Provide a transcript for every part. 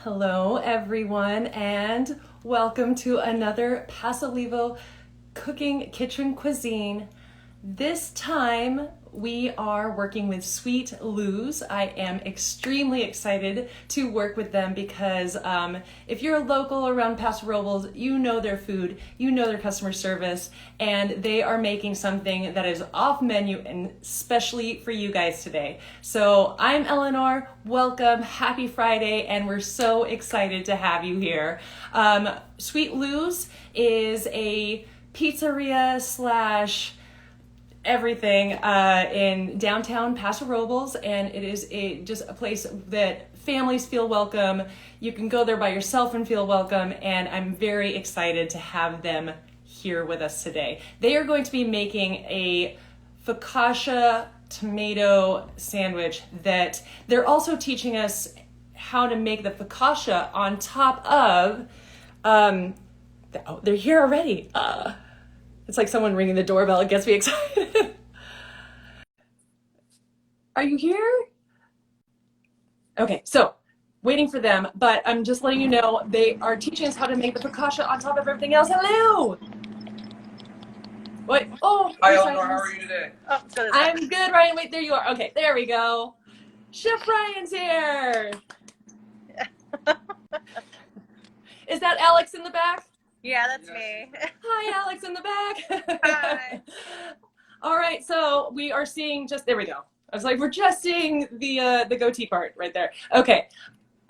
Hello, everyone, and welcome to another Pasolivo Cooking Kitchen Cuisine. This time we are working with Sweet Lou's. I am extremely excited to work with them because if you're a local around Paso Robles, you know their food, you know their customer service, and they are making something that is off menu and especially for you guys today. So I'm Eleanor, welcome, happy Friday, and we're so excited to have you here. Sweet Lou's is a pizzeria slash everything in downtown Paso Robles, and it is just a place that families feel welcome. You can go there by yourself and feel welcome, and I'm very excited to have them here with us today. They are going to be making a Focaccia tomato sandwich that they're also teaching us how to make the focaccia on top of they're here already. It's like someone ringing the doorbell. It gets me excited. Are you here? Okay, so waiting for them, but I'm just letting you know they are teaching us how to make the focaccia on top of everything else. Hello. Wait. Oh. Hi, Eleanor. How are you today? Oh, I'm good, Ryan. Wait, there you are. Okay, there we go. Chef Ryan's here. Is that Alex in the back? Yeah, that's me. Hi, Alex in the back. Hi. All right, so we are seeing there we go. I was like, we're just seeing the goatee part right there. Okay.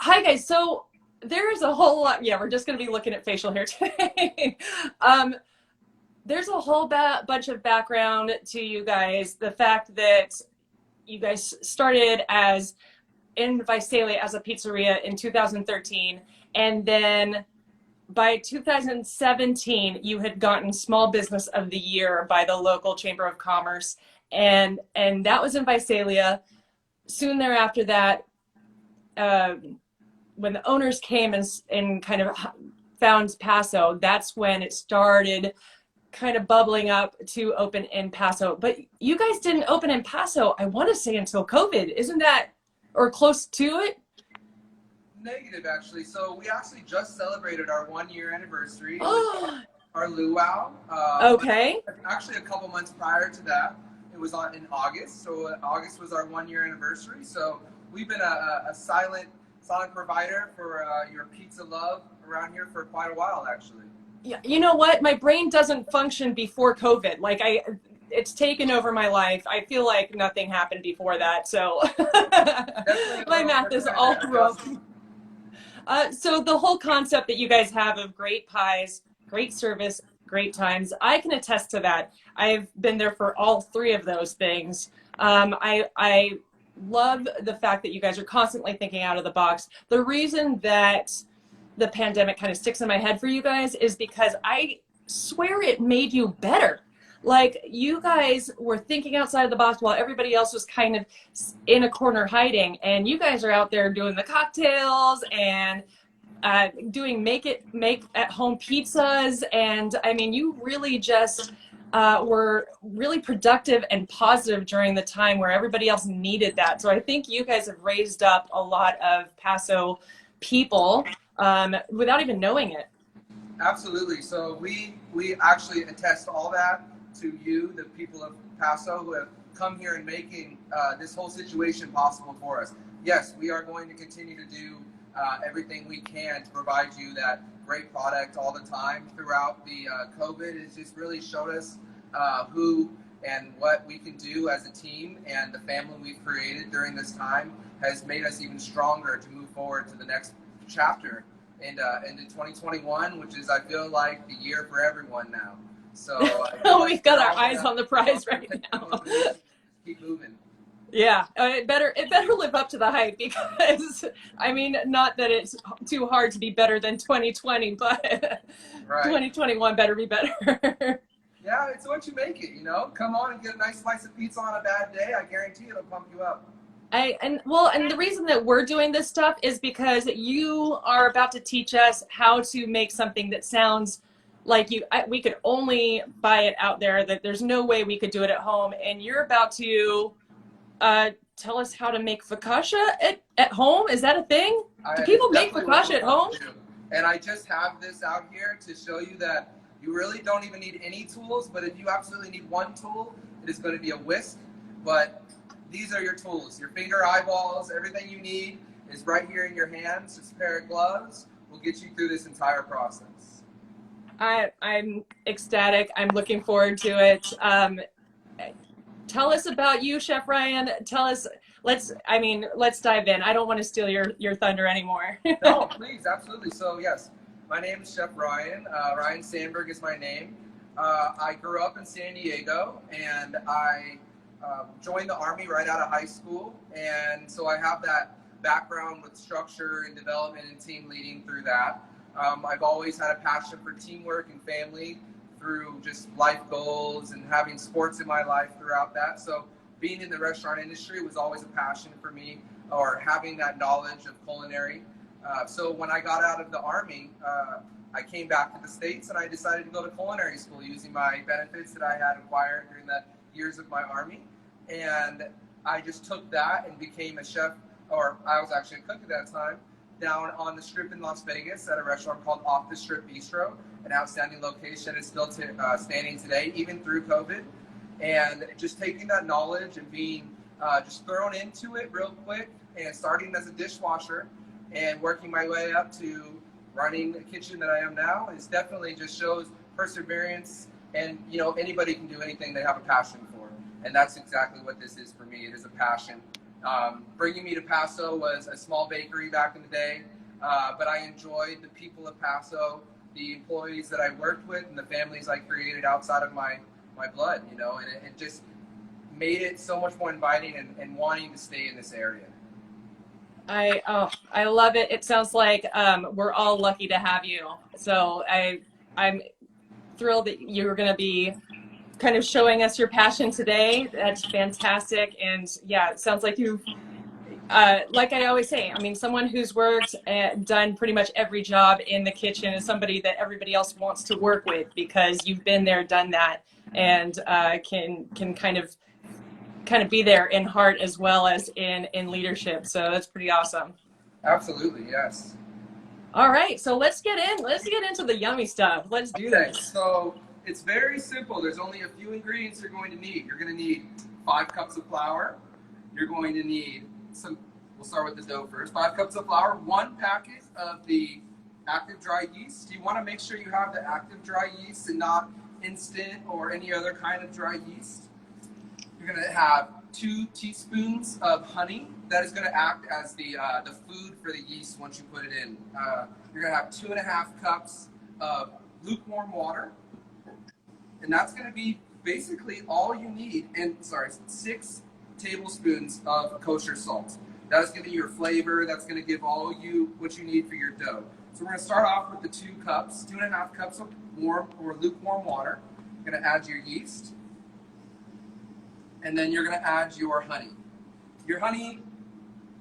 Hi, guys. So there's a whole lot. Yeah, we're just going to be looking at facial hair today. There's a whole bunch of background to you guys. The fact that you guys started in Visalia as a pizzeria in 2013, and then by 2017, you had gotten Small Business of the Year by the local Chamber of Commerce, and that was in Visalia. Soon thereafter that, when the owners came and kind of found Paso, that's when it started kind of bubbling up to open in Paso. But you guys didn't open in Paso, I want to say, until COVID. Isn't that, or close to it? Negative, actually. So we actually just celebrated our 1-year anniversary. Oh. Our luau. Okay. Actually, a couple months prior to that, it was in August. So August was our 1-year anniversary. So we've been a silent provider for your pizza love around here for quite a while, actually. Yeah, you know what? My brain doesn't function before COVID. Like it's taken over my life. I feel like nothing happened before that. So my math is all wrong. So the whole concept that you guys have of great pies, great service, great times, I can attest to that. I've been there for all three of those things. I love the fact that you guys are constantly thinking out of the box. The reason that the pandemic kind of sticks in my head for you guys is because I swear it made you better. Like, you guys were thinking outside of the box while everybody else was kind of in a corner hiding, and you guys are out there doing the cocktails and doing make at home pizzas, and I mean, you really just were really productive and positive during the time where everybody else needed that. So I think you guys have raised up a lot of Paso people without even knowing it. Absolutely. So we actually attest all that to you, the people of Paso, who have come here and making this whole situation possible for us. Yes, we are going to continue to do everything we can to provide you that great product all the time throughout the COVID. It's just really showed us who and what we can do as a team, and the family we've created during this time has made us even stronger to move forward to the next chapter into 2021, which is, I feel like, the year for everyone now. So we've got our eyes on the prize right now. Keep moving. Yeah, it better live up to the hype, because I mean, not that it's too hard to be better than 2020, but right. 2021 better be better. Yeah, it's what you make it, you know. Come on and get a nice slice of pizza on a bad day. I guarantee it'll pump you up. And the reason that we're doing this stuff is because you are about to teach us how to make something that sounds like we could only buy it out there, that there's no way we could do it at home, and you're about to tell us how to make focaccia at home? Is that a thing? Do It's people make definitely what focaccia we're at about home? to do. And I just have this out here to show you that you really don't even need any tools, but if you absolutely need one tool, it is going to be a whisk. But these are your tools, your finger eyeballs, everything you need is right here in your hands. Just a pair of gloves will get you through this entire process. I'm ecstatic. I'm looking forward to it. Tell us about you, Chef Ryan. Tell us, let's dive in. I don't want to steal your thunder anymore. No, please, absolutely. So yes, my name is Chef Ryan. Ryan Sandberg is my name. I grew up in San Diego, and I joined the Army right out of high school. And so I have that background with structure and development and team leading through that. I've always had a passion for teamwork and family through just life goals and having sports in my life throughout that. So being in the restaurant industry was always a passion for me, or having that knowledge of culinary. So when I got out of the Army, I came back to the States and I decided to go to culinary school using my benefits that I had acquired during the years of my Army. And I just took that and became a chef, or I was actually a cook at that time, down on the Strip in Las Vegas at a restaurant called Off the Strip Bistro, an outstanding location. It's still standing today, even through COVID. And just taking that knowledge and being just thrown into it real quick, and starting as a dishwasher and working my way up to running the kitchen that I am now, is definitely just shows perseverance. And you know, anybody can do anything they have a passion for, and that's exactly what this is for me. It is a passion. Bringing me to Paso was a small bakery back in the day, but I enjoyed the people of Paso, the employees that I worked with, and the families I created outside of my blood, you know, and it just made it so much more inviting and wanting to stay in this area. I love it. It sounds like we're all lucky to have you. So I'm thrilled that you're going to be kind of showing us your passion today. That's fantastic. And yeah, it sounds like you've, like I always say, I mean, someone who's worked and done pretty much every job in the kitchen is somebody that everybody else wants to work with, because you've been there, done that, and can kind of be there in heart as well as in leadership. So that's pretty awesome. Absolutely, yes. All right, so let's get into the yummy stuff. Let's do this. So it's very simple. There's only a few ingredients you're going to need. You're going to need 5 cups of flour. You're going to need we'll start with the dough first. 5 cups of flour, 1 packet of the active dry yeast. You want to make sure you have the active dry yeast and not instant or any other kind of dry yeast. You're going to have 2 teaspoons of honey. That is going to act as the food for the yeast once you put it in. You're going to have 2.5 cups of lukewarm water. And that's going to be basically all you need. And 6 tablespoons of kosher salt. That's giving you your flavor. That's going to give all you what you need for your dough. So we're going to start off with the 2.5 cups of warm or lukewarm water. You're going to add your yeast. And then you're going to add your honey. Your honey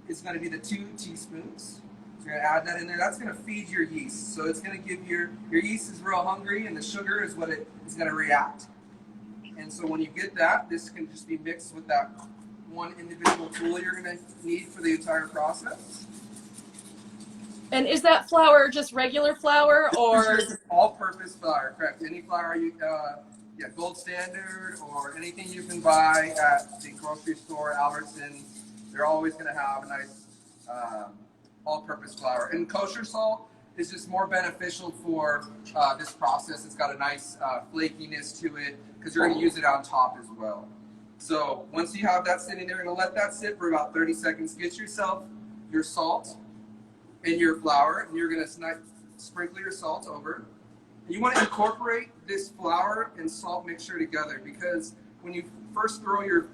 is going to be the 2 teaspoons. So you're going to add that in there. That's going to feed your yeast. So it's going to give your yeast is real hungry, and the sugar is what it is going to react. And so when you get that, this can just be mixed with that one individual tool you're going to need for the entire process. And is that flour just regular flour, or all-purpose flour? Correct. Any flour you gold standard or anything you can buy at the grocery store, Albertsons, they're always going to have a nice all-purpose flour. And kosher salt is just more beneficial for this process. It's got a nice flakiness to it because you're going to use it on top as well. So once you have that sitting there, you're going to let that sit for about 30 seconds. Get yourself your salt and your flour, and you're going to sprinkle your salt over. And you want to incorporate this flour and salt mixture together, because when you first throw your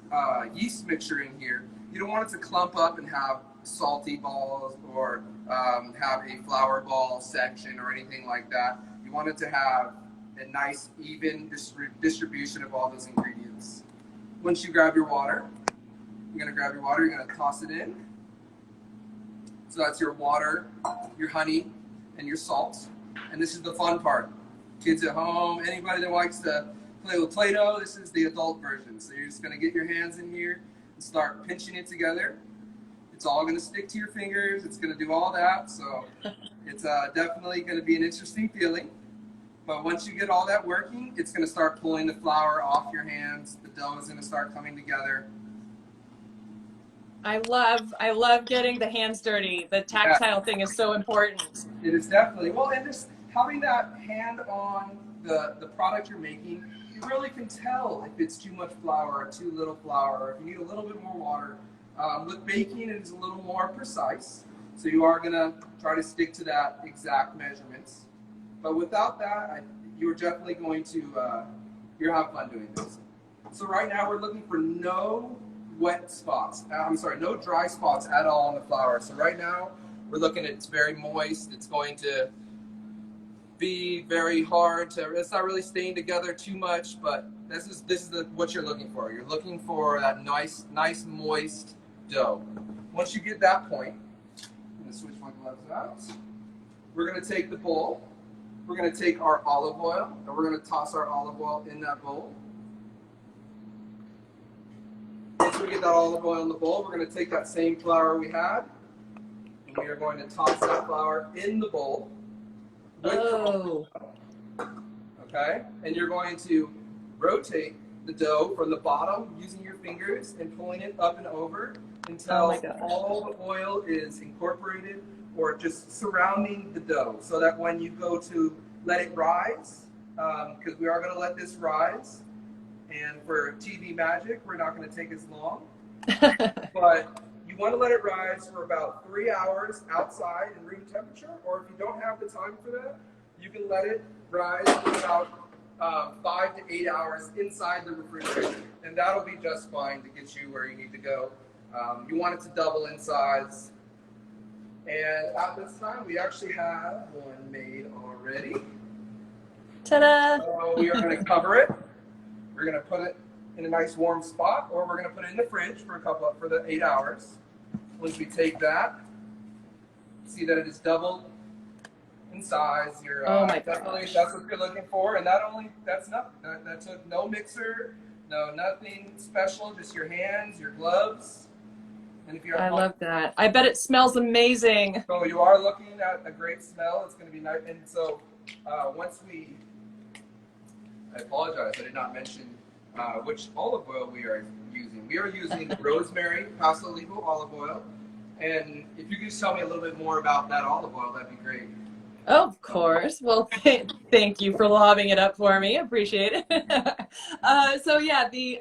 yeast mixture in here, you don't want it to clump up and have salty balls or have a flour ball section or anything like that. You want it to have a nice, even distribution of all those ingredients. Once you grab your water, you're going to toss it in. So that's your water, your honey, and your salt. And this is the fun part. Kids at home, anybody that likes to play with Play-Doh, this is the adult version. So you're just going to get your hands in here, start pinching it together. It's all going to stick to your fingers. It's going to do all that. So it's definitely going to be an interesting feeling. But once you get all that working, it's going to start pulling the flour off your hands. The dough is going to start coming together. I love getting the hands dirty. The tactile thing is so important. It is definitely. Well, and just having that hand on the product you're making, you really can tell if it's too much flour or too little flour, or if you need a little bit more water. With baking, it is a little more precise. So you are going to try to stick to that exact measurements. But without that, you're definitely going to you're have fun doing this. So right now we're looking for no wet spots. No dry spots at all on the flour. So right now we're looking at it's very moist. It's going to be very hard to. It's not really staying together too much, but this is what you're looking for. You're looking for that nice moist dough. Once you get that point, I'm going to switch my gloves out. We're going to take the bowl. We're going to take our olive oil, and we're going to toss our olive oil in that bowl. Once we get that olive oil in the bowl, we're going to take that same flour we had, and we are going to toss that flour in the bowl. Okay? And you're going to rotate the dough from the bottom using your fingers and pulling it up and over until all the oil is incorporated or just surrounding the dough, so that when you go to let it rise, because we are going to let this rise, and for TV magic, we're not going to take as long, but you want to let it rise for about 3 hours outside in room temperature, or if you don't have the time for that, you can let it rise for about 5 to 8 hours inside the refrigerator, and that'll be just fine to get you where you need to go. You want it to double in size. And at this time, we actually have one made already. Ta-da! So we are going to cover it. We're going to put it in a nice warm spot, or we're going to put it in the fridge for the 8 hours. Once we take that, see that it is doubled in size. You're definitely, that's what you're looking for. And that's nothing. That took no mixer, nothing special, just your hands, your gloves. I love that. I bet it smells amazing. So you are looking at a great smell. It's going to be nice. And so I apologize, I did not mention which olive oil we are using. We are using Rosemary Pasolivo olive oil. And if you could just tell me a little bit more about that olive oil, that'd be great. Oh, of course. Well, thank you for lobbing it up for me. Appreciate it. So yeah, the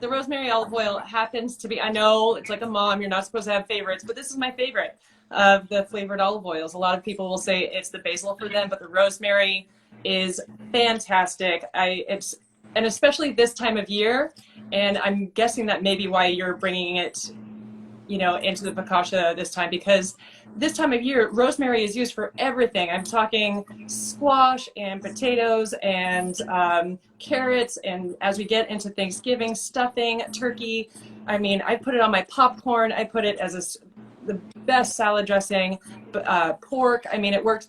rosemary olive oil happens to be, I know it's like a mom, you're not supposed to have favorites, but this is my favorite of the flavored olive oils. A lot of people will say it's the basil for them, but the rosemary is fantastic. And especially this time of year, and I'm guessing that may be why you're bringing it, into the focaccia this time, because this time of year, rosemary is used for everything. I'm talking squash and potatoes and carrots, and as we get into Thanksgiving, stuffing, turkey. I mean, I put it on my popcorn. I put it as the best salad dressing, pork. I mean, it works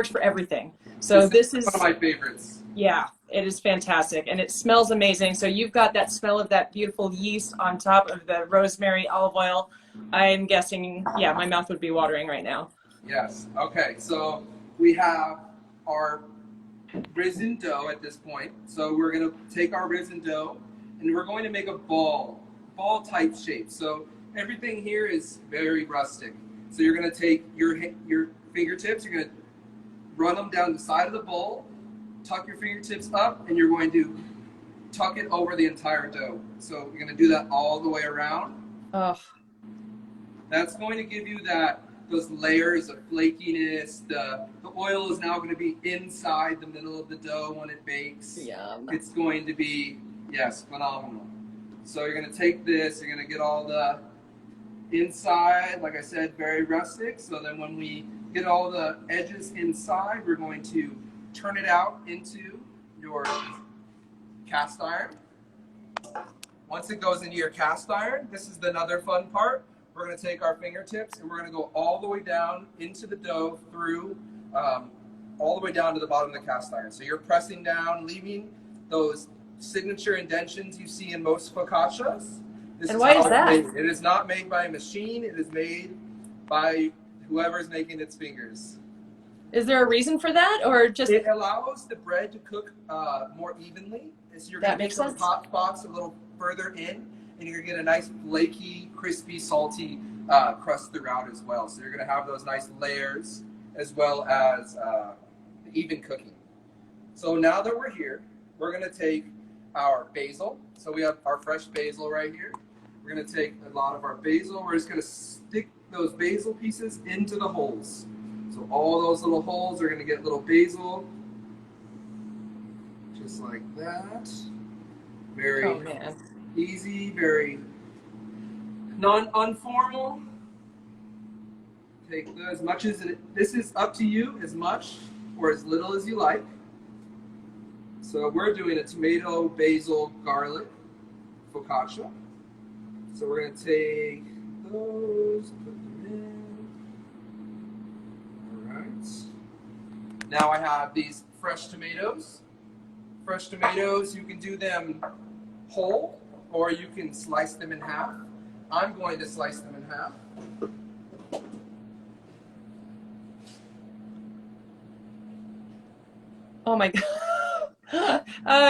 for everything. So this is one of my favorites. Yeah, it is fantastic, and it smells amazing. So you've got that smell of that beautiful yeast on top of the rosemary olive oil. I'm guessing, my mouth would be watering right now. Yes. Okay, so we have our risen dough at this point. So we're going to take our risen dough, and we're going to make a ball type shape. So everything here is very rustic. So you're going to take your fingertips, you're going to run them down the side of the bowl, tuck your fingertips up, and you're going to tuck it over the entire dough. So you're going to do that all the way around. Oh. That's going to give you those layers of flakiness. The oil is now going to be inside the middle of the dough when it bakes. Yum. It's going to be, phenomenal. So you're going to take this, you're going to get all the inside, like I said, very rustic. So then when we get all the edges inside, we're going to turn it out into your cast iron. Once it goes into your cast iron, this is another fun part. We're going to take our fingertips and we're going to go all the way down into the dough through, all the way down to the bottom of the cast iron. So you're pressing down, leaving those signature indentions you see in most focaccias. This And is why how is it's that? made. It is not made by a machine. It is made by whoever is making its fingers. Is there a reason for that, or just It allows the bread to cook more evenly. So you're going that to get makes those sense? hot spots a little further in, and you're going to get a nice flaky, crispy, salty crust throughout as well. So you're going to have those nice layers as well as even cooking. So now that we're here, we're going to take our basil. So we have our fresh basil right here. We're going to take a lot of our basil. We're just going to stick those basil pieces into the holes. So all those little holes are going to get little basil, just like that. Very easy, very non-unformal. Take as much as this is up to you, as much or as little as you like. So we're doing a tomato, basil, garlic focaccia. So we're going to take those, put them in. All right. Now I have these fresh tomatoes. Fresh tomatoes, you can do them whole or you can slice them in half. I'm going to slice them in half. Oh my God.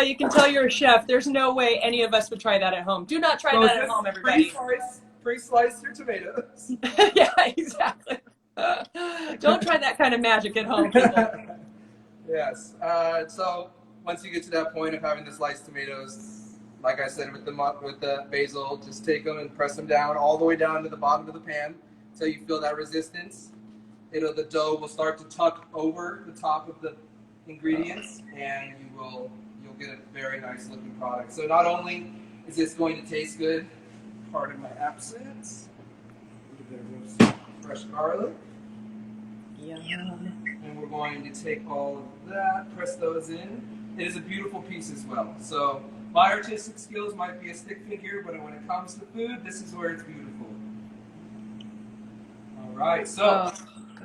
You can tell you're a chef. There's no way any of us would try that at home. Do not try that at home, everybody. Pre-slice your tomatoes. Yeah, exactly. Don't try that kind of magic at home, people. Yes. So once you get to that point of having the sliced tomatoes, like I said with the basil, just take them and press them down all the way down to the bottom of the pan until you feel that resistance. The dough will start to tuck over the top of the ingredients, and you'll get a very nice looking product. So not only is this going to taste good, pardon my absence, some fresh garlic. Yum. And we're going to take all of that, press those in. It is a beautiful piece as well. So my artistic skills might be a stick figure, but when it comes to food, this is where it's beautiful. All right, so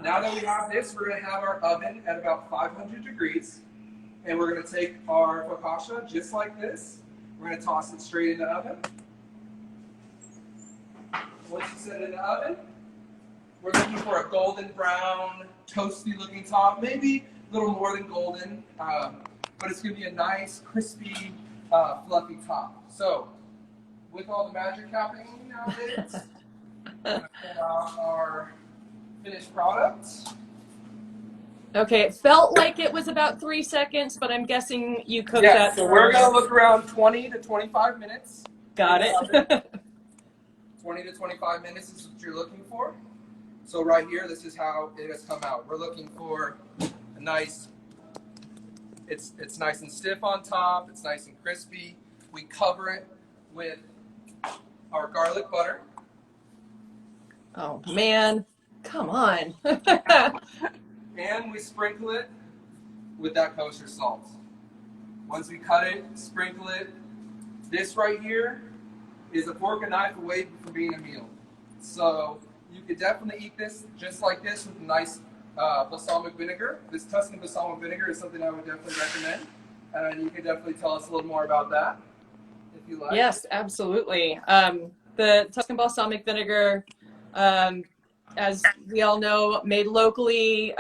now that we have this, we're going to have our oven at about 500 degrees. And we're going to take our focaccia just like this. We're going to toss it straight in the oven. Once you set it in the oven, we're looking for a golden brown, toasty looking top, maybe a little more than golden, but it's going to be a nice, crispy, fluffy top. So, with all the magic happening nowadays, we're going to put out our finished product. Okay, it felt like it was about 3 seconds, but I'm guessing you cooked that. So we're going to look around 20 to 25 minutes. Got it. 20 to 25 minutes is what you're looking for. So right here, this is how it has come out. We're looking for a nice, it's nice and stiff on top. It's nice and crispy. We cover it with our garlic butter. Oh man, come on. And we sprinkle it with that kosher salt. Once we cut it, sprinkle it. This right here is a fork and knife away from being a meal. So you could definitely eat this just like this with nice balsamic vinegar. This Tuscan balsamic vinegar is something I would definitely recommend. And you could definitely tell us a little more about that if you like. Yes, absolutely. The Tuscan balsamic vinegar, as we all know, made locally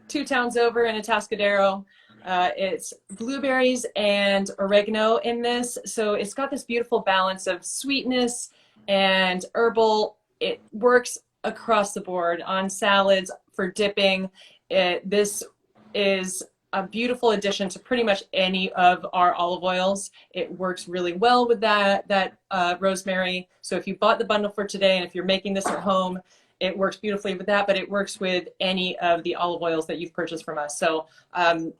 2 towns over in Atascadero. It's blueberries and oregano in this. So it's got this beautiful balance of sweetness and herbal. It works across the board on salads, for dipping. This is a beautiful addition to pretty much any of our olive oils. It works really well with that rosemary. So if you bought the bundle for today and if you're making this at home, it works beautifully with that, but it works with any of the olive oils that you've purchased from us. So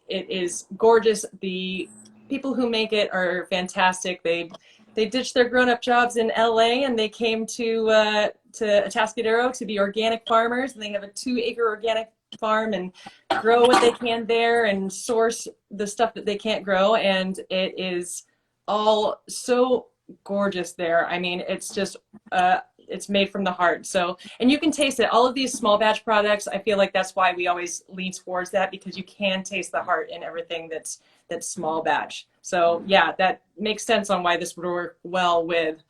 it is gorgeous. The people who make it are fantastic. They ditched their grown-up jobs in LA and they came to Atascadero to be organic farmers, and they have a 2-acre organic farm and grow what they can there and source the stuff that they can't grow, and it is all so gorgeous there. I mean, it's just it's made from the heart. So, and you can taste it. All of these small batch products, I feel like that's why we always lean towards that, because you can taste the heart in everything that's small batch. So yeah, that makes sense on why this would work well with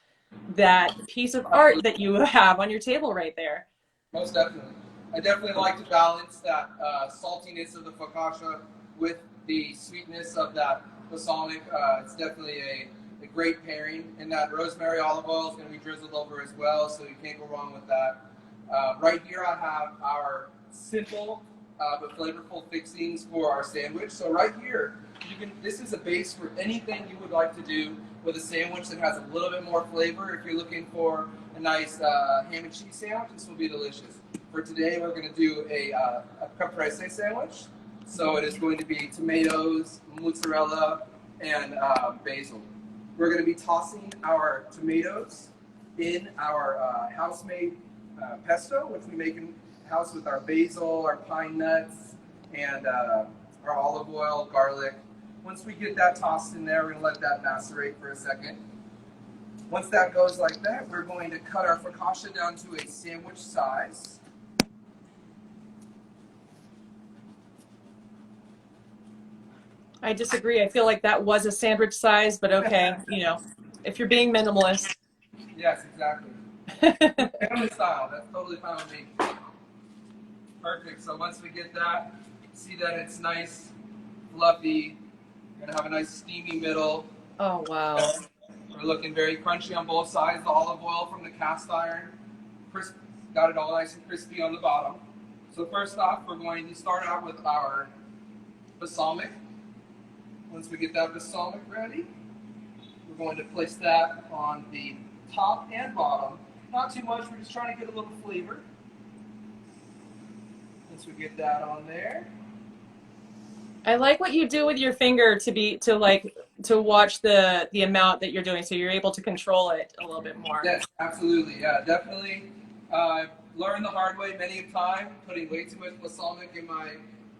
that piece of art that you have on your table right there. Most definitely. I definitely like to balance that saltiness of the focaccia with the sweetness of that balsamic. It's definitely a great pairing. And that rosemary olive oil is going to be drizzled over as well, so you can't go wrong with that. Right here I have our simple but flavorful fixings for our sandwich. So right here, this is a base for anything you would like to do with a sandwich that has a little bit more flavor. If you're looking for a nice ham and cheese sandwich, this will be delicious. For today, we're going to do a caprese sandwich. So it is going to be tomatoes, mozzarella, and basil. We're going to be tossing our tomatoes in our house-made pesto, which we make in house with our basil, our pine nuts, and our olive oil, garlic. Once we get that tossed in there, we're going to let that macerate for a second. Once that goes like that, we're going to cut our focaccia down to a sandwich size. I disagree. I feel like that was a sandwich size, but okay, if you're being minimalist. Yes, exactly. Family style, that's totally fine with me. Perfect. So once we get that, see that it's nice, fluffy. We're gonna have a nice steamy middle. Oh wow. We're looking very crunchy on both sides. The olive oil from the cast iron, got it all nice and crispy on the bottom. So first off, we're going to start out with our balsamic. Once we get that balsamic ready, we're going to place that on the top and bottom. Not too much, we're just trying to get a little flavor. Once we get that on there. I like what you do with your finger to watch the amount that you're doing, so you're able to control it a little bit more. Yes, absolutely. Yeah, definitely. I've learned the hard way many a time, putting way too much balsamic in my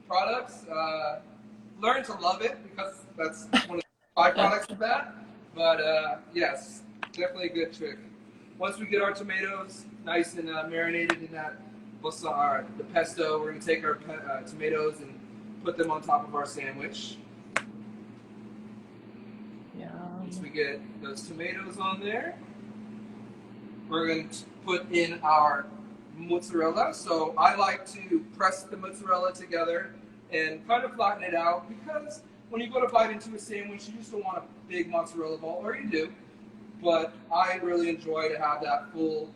products. Learned to love it because that's one of the byproducts of that. But yes, definitely a good trick. Once we get our tomatoes nice and marinated in that the pesto, we're going to take our tomatoes and put them on top of our sandwich. Once we get those tomatoes on there, we're going to put in our mozzarella. So I like to press the mozzarella together and kind of flatten it out, because when you go to bite into a sandwich, you just don't want a big mozzarella ball, or you do, but I really enjoy to have that full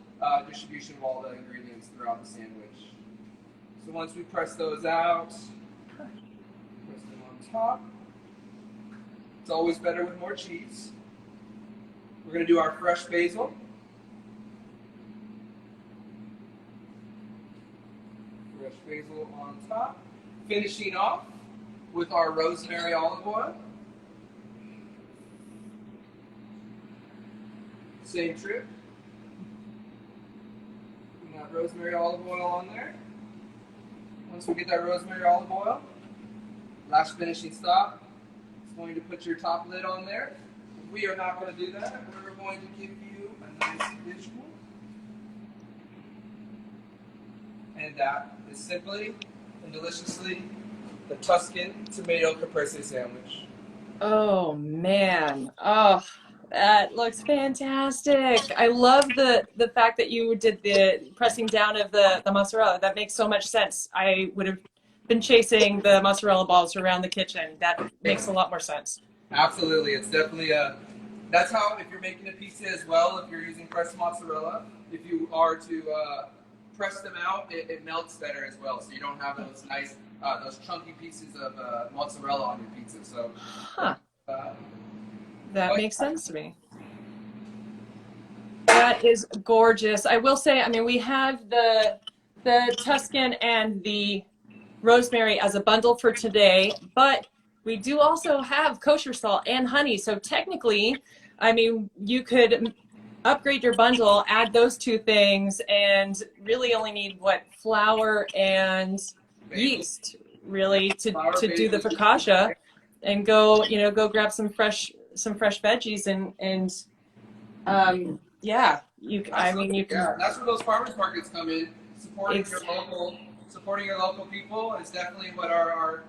distribution of all the ingredients throughout the sandwich. So once we press those out, press them on top. It's always better with more cheese. We're going to do our fresh basil. Fresh basil on top. Finishing off with our rosemary olive oil. Same trick. Putting that rosemary olive oil on there. Once we get that rosemary olive oil, last finishing stop, it's going to put your top lid on there. We are not going to do that. We're going to give you a nice visual. And that is simply and deliciously the Tuscan Tomato Caprese Sandwich. Oh man. Oh, that looks fantastic. I love the fact that you did the pressing down of the mozzarella. That makes so much sense. I would have been chasing the mozzarella balls around the kitchen. That makes a lot more sense. Absolutely. It's definitely that's how, if you're making a pizza as well, if you're using pressed mozzarella, if you are to press them out, it melts better as well. So you don't have those nice, those chunky pieces of mozzarella on your pizza. So that makes sense to me. That is gorgeous. I will say, I mean, we have the Tuscan and the rosemary as a bundle for today, but we do also have kosher salt and honey. So technically, I mean, you could upgrade your bundle, add those two things, and really only need flour and yeast, really, to do the focaccia, and go grab some fresh veggies and yeah, that's where those farmers markets come in, supporting your local people. It's definitely what our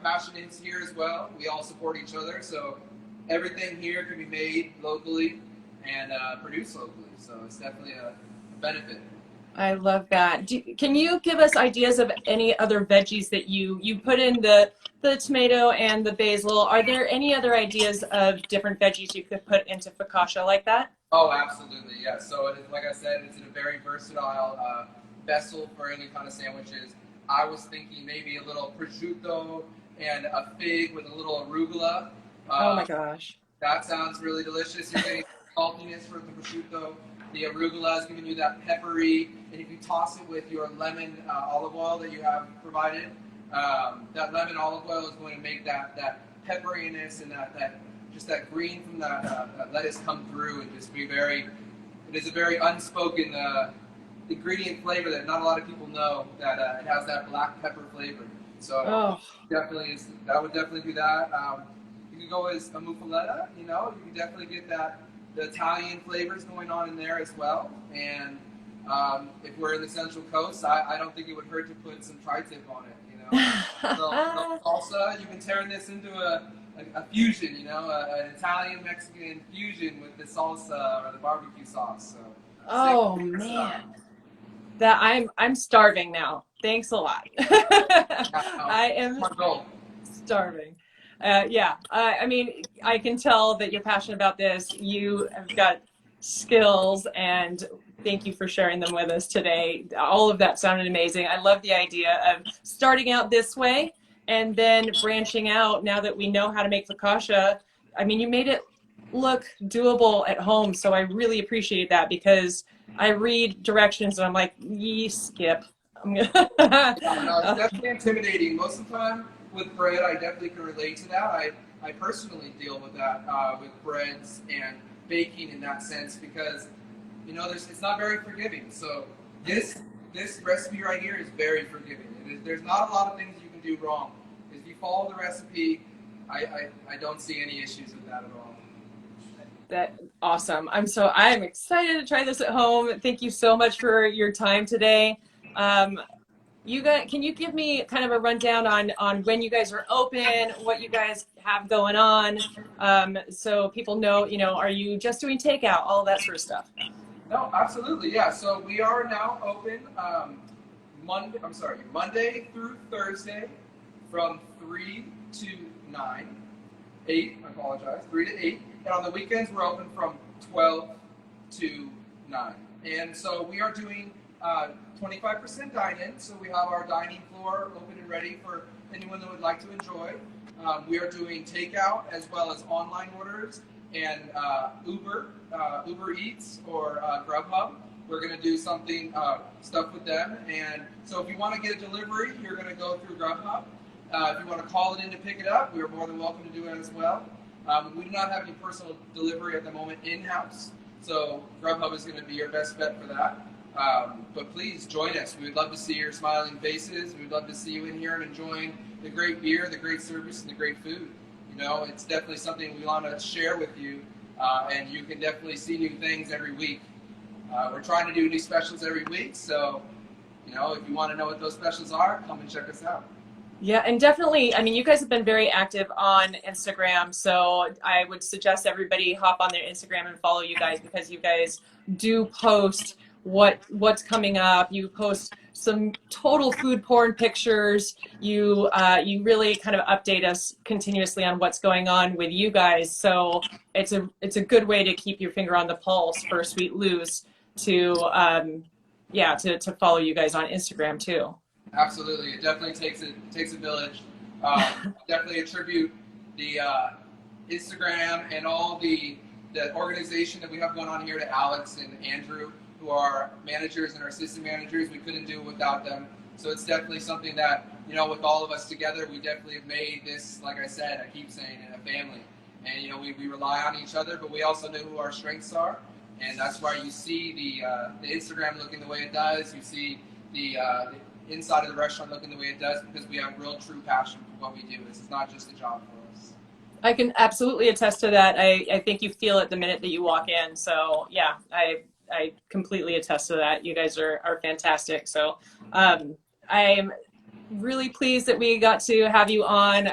passion is here as well. We all support each other, so everything here can be made locally. and produced locally. So it's definitely a benefit. I love that. Can you give us ideas of any other veggies that you put in the tomato and the basil? Are there any other ideas of different veggies you could put into focaccia like that? Oh, absolutely, yeah. So it is, like I said, it's a very versatile vessel for any kind of sandwiches. I was thinking maybe a little prosciutto and a fig with a little arugula. Oh my gosh. That sounds really delicious. You're getting saltiness from the prosciutto. The arugula is giving you that peppery, and if you toss it with your lemon olive oil that you have provided, that lemon olive oil is going to make that pepperiness and that just that green from that lettuce come through and just be very. It is a very unspoken ingredient flavor that not a lot of people know that it has that black pepper flavor. So definitely that would definitely do that. You could go as a muffaletta, you can definitely get the Italian flavors going on in there as well. And if we're in the Central Coast, I don't think it would hurt to put some tri-tip on it, So salsa, you can turn this into a fusion, an Italian-Mexican fusion with the salsa or the barbecue sauce. So, oh man, that I'm starving now. Thanks a lot. I am starving. I mean, I can tell that you're passionate about this. You have got skills, and thank you for sharing them with us today. All of that sounded amazing. I love the idea of starting out this way and then branching out now that we know how to make focaccia. I mean, you made it look doable at home, so I really appreciate that, because I read directions and I'm like, skip. No, it's definitely intimidating. Most of the time with bread, I definitely can relate to that. I personally deal with that with breads and baking in that sense, because it's not very forgiving. So this recipe right here is very forgiving. There's not a lot of things you can do wrong. If you follow the recipe, I don't see any issues with that at all. That awesome. I'm excited to try this at home. Thank you so much for your time today. Can you give me kind of a rundown on when you guys are open, what you guys have going on, so people know, are you just doing takeout, all that sort of stuff? No, absolutely, yeah. So we are now open Monday through Thursday from 3 to 9. 8, I apologize, 3 to 8. And on the weekends, we're open from 12 to 9. And so we are doing 25% dine-in. So we have our dining floor open and ready for anyone that would like to enjoy. We are doing takeout as well as online orders and Uber Eats or Grubhub. We're going to do something, stuff with them. And so if you want to get a delivery, you're going to go through Grubhub. If you want to call it in to pick it up, we are more than welcome to do it as well. We do not have any personal delivery at the moment in-house, so Grubhub is going to be your best bet for that. But please join us. We would love to see your smiling faces. We would love to see you in here and enjoying the great beer, the great service, and the great food. It's definitely something we want to share with you, and you can definitely see new things every week. We're trying to do new specials every week, so if you want to know what those specials are, come and check us out. Yeah, and definitely, I mean, you guys have been very active on Instagram, so I would suggest everybody hop on their Instagram and follow you guys, because you guys do post what's coming up. You post some total food porn pictures. You really kind of update us continuously on what's going on with you guys. So it's a good way to keep your finger on the pulse for Sweet Lou's to follow you guys on Instagram too. Absolutely, it definitely takes a village. Definitely attribute the Instagram and all the organization that we have going on here to Alex and Andrew, who are managers and our assistant managers. We couldn't do it without them. So it's definitely something that, with all of us together, we definitely have made this, like I said, I keep saying it, a family. And we rely on each other, but we also know who our strengths are, and that's why you see the Instagram looking the way it does. You see the inside of the restaurant looking the way it does, because we have real true passion for what we do. This is not just a job for us. I can absolutely attest to that. I think you feel it the minute that you walk in. So yeah, I completely attest to that. You guys are fantastic. So I'm really pleased that we got to have you on.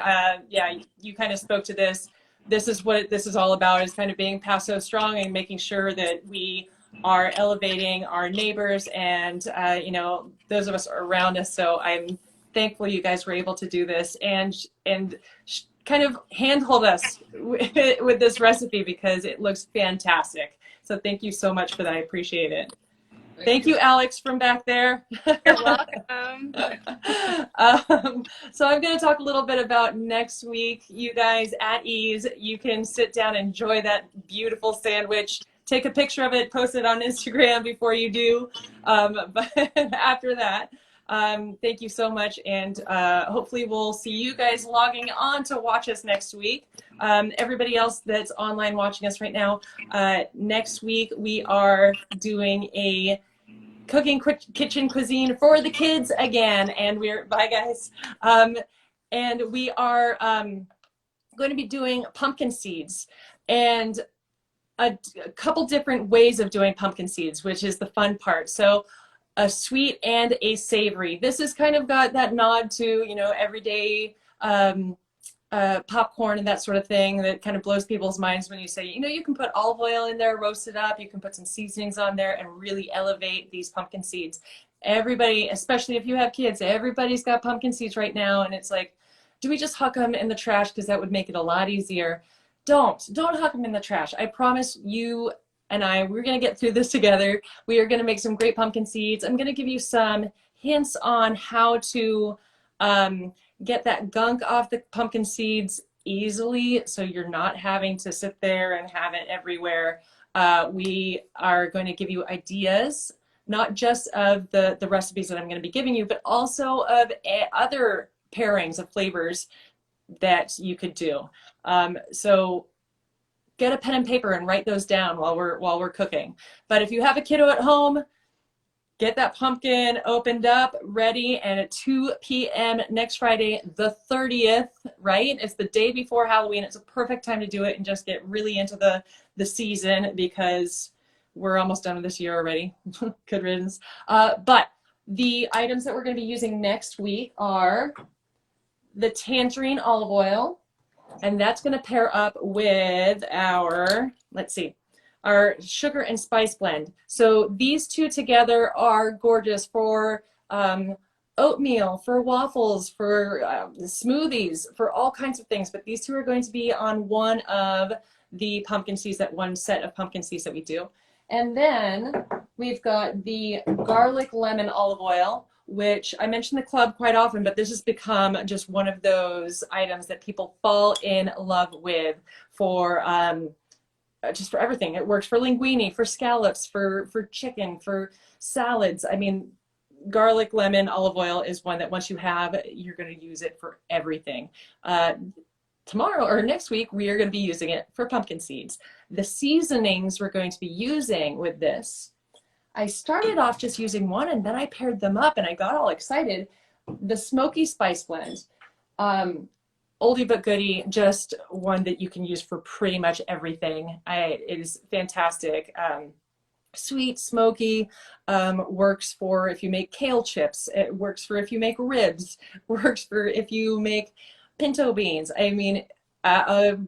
You kind of spoke to this this is what this is all about, is kind of being Paso strong and making sure that we are elevating our neighbors and, you know, those of us around us. So I'm thankful you guys were able to do this and kind of handhold us with this recipe because it looks fantastic. So thank you so much for that. I appreciate it. Thank you, Alex, from back there. You're welcome. So I'm going to talk a little bit about next week. You guys at ease, you can sit down, enjoy that beautiful sandwich, take a picture of it, post it on Instagram before you do. But after that, thank you so much. And hopefully we'll see you guys logging on to watch us next week. Everybody else that's online watching us right now, next week we are doing a cooking kitchen cuisine for the kids again, and bye guys. And we are going to be doing pumpkin seeds and a couple different ways of doing pumpkin seeds, which is the fun part. So a sweet and a savory. This has kind of got that nod to, you know, everyday popcorn and that sort of thing that kind of blows people's minds when you say, you know, you can put olive oil in there, roast it up, you can put some seasonings on there and really elevate these pumpkin seeds. Everybody, especially if you have kids, everybody's got pumpkin seeds right now, and it's like, do we just huck them in the trash because that would make it a lot easier? Don't huck them in the trash. I promise you and we're going to get through this together. We are going to make some great pumpkin seeds. I'm going to give you some hints on how to get that gunk off the pumpkin seeds easily so you're not having to sit there and have it everywhere. We are going to give you ideas, not just of the recipes that I'm going to be giving you, but also of other pairings of flavors that you could do. So get a pen and paper and write those down while we're cooking. But if you have a kiddo at home, get that pumpkin opened up, ready, and at 2 p.m. next Friday, the 30th, right? It's the day before Halloween. It's a perfect time to do it and just get really into the season because we're almost done with this year already. Good riddance. But the items that we're going to be using next week are the Tangerine Olive Oil, and that's going to pair up with our, let's see, our sugar and spice blend. So these two together are gorgeous for oatmeal, for waffles, for smoothies, for all kinds of things. But these two are going to be on one of the pumpkin seeds, that one set of pumpkin seeds that we do. And then we've got the garlic lemon olive oil, which I mention the club quite often, but this has become just one of those items that people fall in love with for just for everything. It works for linguine, for scallops, for chicken, for salads. I mean, garlic lemon olive oil is one that once you have, you're going to use it for everything. Tomorrow or next week, we are going to be using it for pumpkin seeds. The seasonings we're going to be using with this, I started off just using one and then I paired them up and I got all excited. The smoky spice blend, oldie but goodie, just one that you can use for pretty much everything. It is fantastic. Sweet, smoky, works for if you make kale chips. It works for if you make ribs. Works for if you make pinto beans. I mean,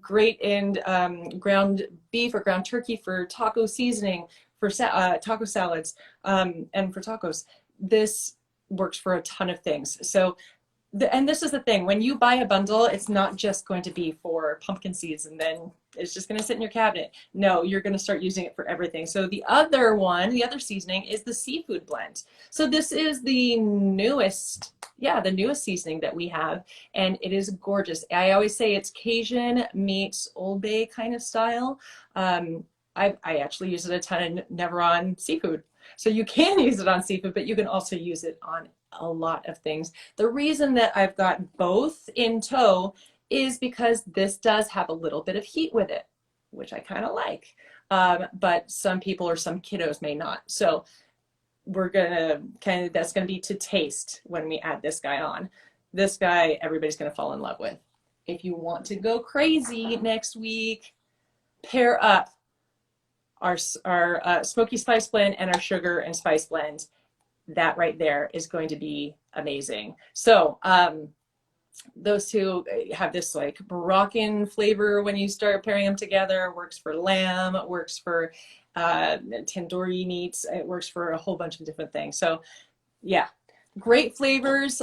great in ground beef or ground turkey for taco seasoning, for taco salads, and for tacos. This works for a ton of things. So, and this is the thing, when you buy a bundle, it's not just going to be for pumpkin seeds and then it's just going to sit in your cabinet. No, you're going to start using it for everything. So the other one, the other seasoning is the seafood blend. So this is the newest, the newest seasoning that we have, and it is gorgeous. I always say it's Cajun meets Old Bay kind of style. I actually use it a ton and never on seafood. So you can use it on seafood, but you can also use it on a lot of things. The reason that I've got both in tow is because this does have a little bit of heat with it, which I kind of like. But some people or some kiddos may not. So we're gonna that's gonna be to taste when we add this guy on. This guy, everybody's gonna fall in love with. If you want to go crazy next week, pair up our smoky spice blend and our sugar and spice blend. That right there is going to be amazing. So those two have this like Moroccan flavor when you start pairing them together. Works for lamb, works for tandoori meats. It works for a whole bunch of different things. So yeah, great flavors,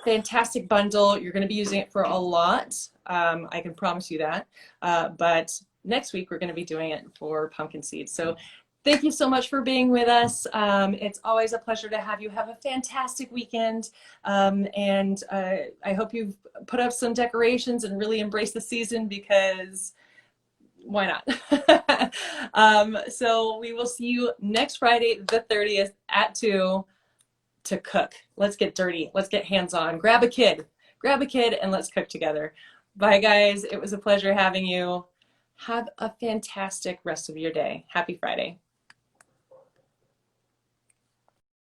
fantastic bundle. You're going to be using it for a lot. I can promise you that. But next week we're going to be doing it for pumpkin seeds. So thank you so much for being with us. It's always a pleasure to have you. Have a fantastic weekend. And I hope you've put up some decorations and really embraced the season, because why not? So we will see you next Friday, the 30th at 2 to cook. Let's get dirty. Let's get hands-on. Grab a kid and let's cook together. Bye guys. It was a pleasure having you. Have a fantastic rest of your day. Happy Friday.